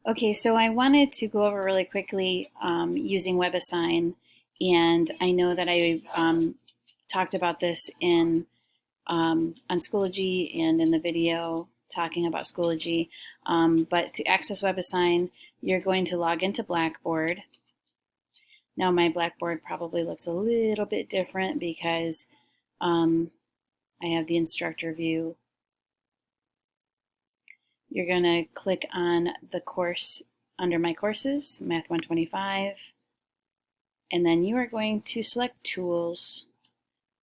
Okay, so I wanted to go over really quickly using WebAssign, and I know that I talked about this in on Schoology and in the video talking about Schoology. But to access WebAssign, you're going to log into Blackboard. Now my Blackboard probably looks a little bit different because I have the instructor view. You're going to click on the course under My Courses, Math 125, and then you are going to select Tools,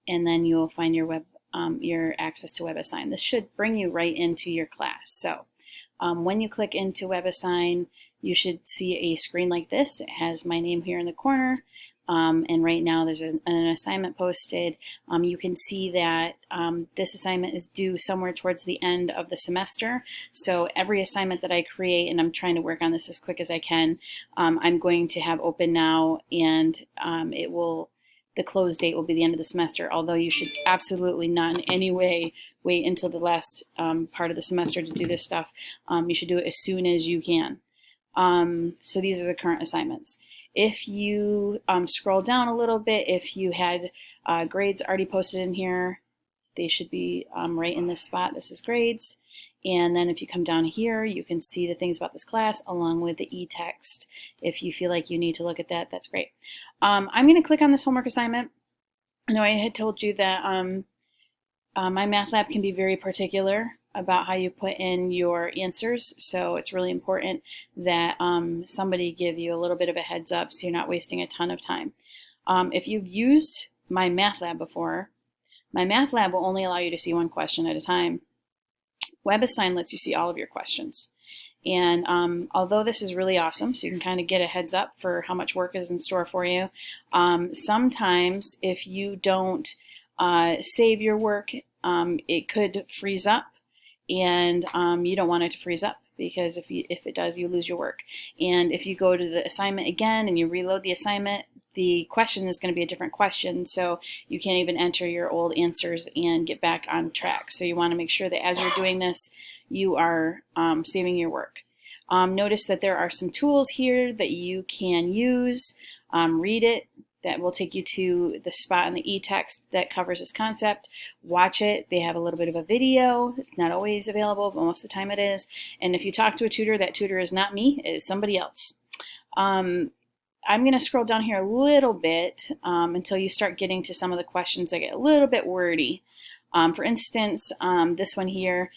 and then you will find your access to WebAssign. This should bring you right into your class. So when you click into WebAssign, you should see a screen like this. It has my name here in the corner. And right now there's an assignment posted. You can see that this assignment is due somewhere towards the end of the semester. So every assignment that I create, and I'm trying to work on this as quick as I can, I'm going to have open now, and the close date will be the end of the semester, although you should absolutely not in any way wait until the last part of the semester to do this stuff. You should do it as soon as you can. So these are the current assignments. If you scroll down a little bit, if you had grades already posted in here, they should be right in this spot. This is grades. And then if you come down here, you can see the things about this class along with the e-text. If you feel like you need to look at that, that's great. I'm going to click on this homework assignment. I know I had told you that my math lab can be very particular about how you put in your answers, so it's really important that somebody give you a little bit of a heads up so you're not wasting a ton of time. If you've used my math lab before, my math lab will only allow you to see one question at a time. WebAssign lets you see all of your questions. And although this is really awesome, so you can kind of get a heads up for how much work is in store for you, sometimes if you don't save your work, it could freeze up, and you don't want it to freeze up, because if it does, you lose your work. And if you go to the assignment again and you reload the assignment, the question is going to be a different question, so you can't even enter your old answers and get back on track. So you want to make sure that as you're doing this, you are saving your work. Notice that there are some tools here that you can use. Read it. That will take you to the spot in the e-text that covers this concept. Watch it. They have a little bit of a video. It's not always available, but most of the time it is. And if you talk to a tutor, that tutor is not me, it is somebody else. I'm going to scroll down here a little bit until you start getting to some of the questions that get a little bit wordy. For instance, this one here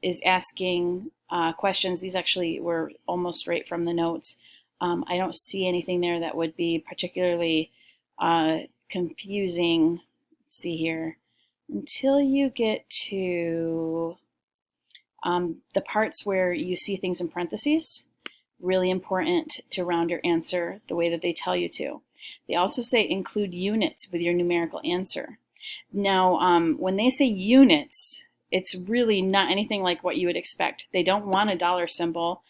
is asking questions. These actually were almost right from the notes. I don't see anything there that would be particularly confusing. Let's see here. Until you get to the parts where you see things in parentheses, really important to round your answer the way that they tell you to. They also say include units with your numerical answer. Now, when they say units, it's really not anything like what you would expect. They don't want a dollar symbol.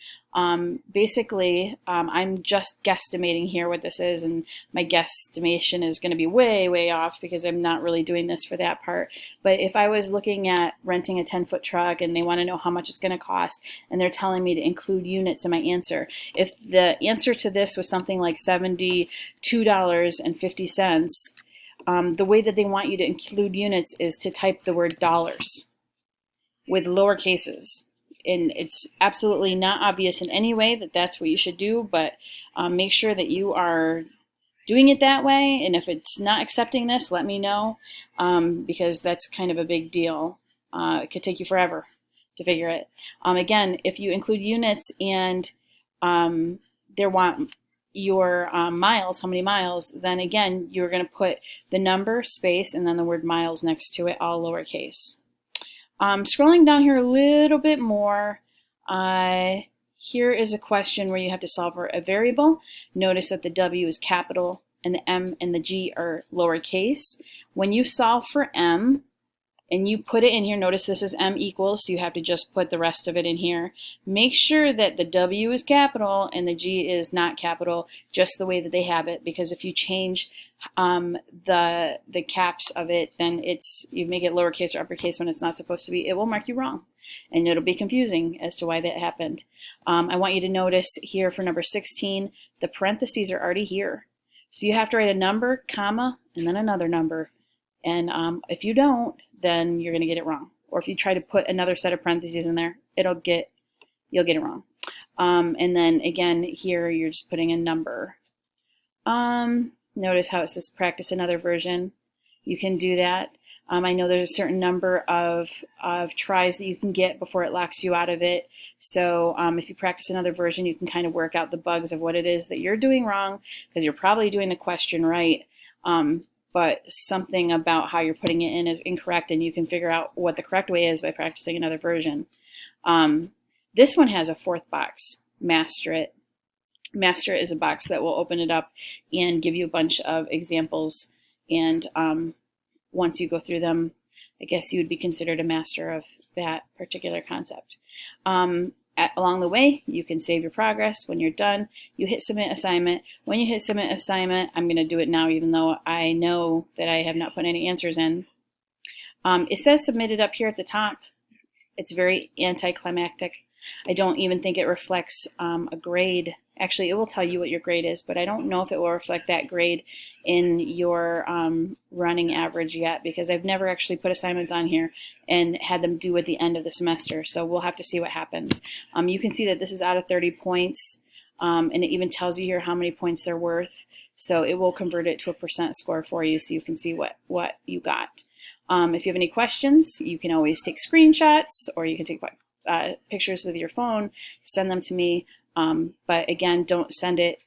Basically, I'm just guesstimating here what this is, and my guesstimation is going to be way, way off because I'm not really doing this for that part. But if I was looking at renting a 10-foot truck and they want to know how much it's going to cost, and they're telling me to include units in my answer, if the answer to this was something like $72.50, the way that they want you to include units is to type the word dollars with lower cases. And it's absolutely not obvious in any way that that's what you should do, but make sure that you are doing it that way. And if it's not accepting this, let me know, because that's kind of a big deal. It could take you forever to figure it. Again, if you include units and they want your miles, how many miles, then again, you're going to put the number, space, and then the word miles next to it, all lowercase. Scrolling down here a little bit more, here is a question where you have to solve for a variable. Notice that the W is capital and the M and the G are lowercase. When you solve for M and you put it in here, notice this is M equals, so you have to just put the rest of it in here. Make sure that the W is capital and the G is not capital, just the way that they have it, because if you change the caps of it, then you make it lowercase or uppercase when it's not supposed to be, it will mark you wrong. And it'll be confusing as to why that happened. I want you to notice here for number 16, the parentheses are already here. So you have to write a number, comma, and then another number. And if you don't, then you're going to get it wrong. Or if you try to put another set of parentheses in there, you'll get it wrong. And then again, here you're just putting a number. Notice how it says practice another version. You can do that. I know there's a certain number of tries that you can get before it locks you out of it. So if you practice another version, you can kind of work out the bugs of what it is that you're doing wrong, because you're probably doing the question right, but something about how you're putting it in is incorrect, and you can figure out what the correct way is by practicing another version. This one has a fourth box, master it. Master is a box that will open it up and give you a bunch of examples, and once you go through them, I guess you would be considered a master of that particular concept. Along the way, you can save your progress. When you're done, you hit submit assignment. When you hit submit assignment, I'm going to do it now even though I know that I have not put any answers in. It says submitted up here at the top. It's very anticlimactic. I don't even think it reflects a grade. Actually, it will tell you what your grade is, but I don't know if it will reflect that grade in your running average yet, because I've never actually put assignments on here and had them due at the end of the semester. So we'll have to see what happens. You can see that this is out of 30 points, and it even tells you here how many points they're worth. So it will convert it to a percent score for you, so you can see what you got. If you have any questions, you can always take screenshots, or you can take pictures with your phone, send them to me. But again, don't send it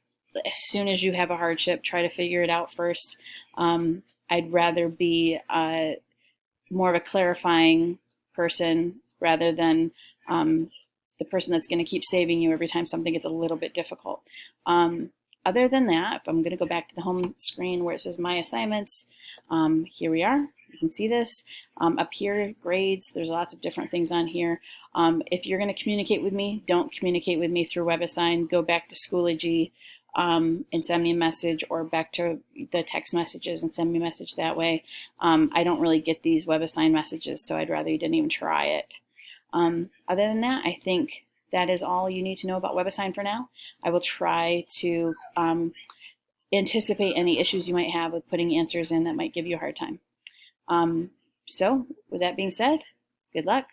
as soon as you have a hardship. Try to figure it out first. I'd rather be more of a clarifying person rather than the person that's going to keep saving you every time something gets a little bit difficult. Other than that, if I'm going to go back to the home screen where it says My Assignments, here we are. You can see this. Up here, grades, there's lots of different things on here. If you're going to communicate with me, don't communicate with me through WebAssign. Go back to Schoology and send me a message, or back to the text messages and send me a message that way. I don't really get these WebAssign messages, so I'd rather you didn't even try it. Other than that, I think that is all you need to know about WebAssign for now. I will try to anticipate any issues you might have with putting answers in that might give you a hard time. So with that being said, good luck.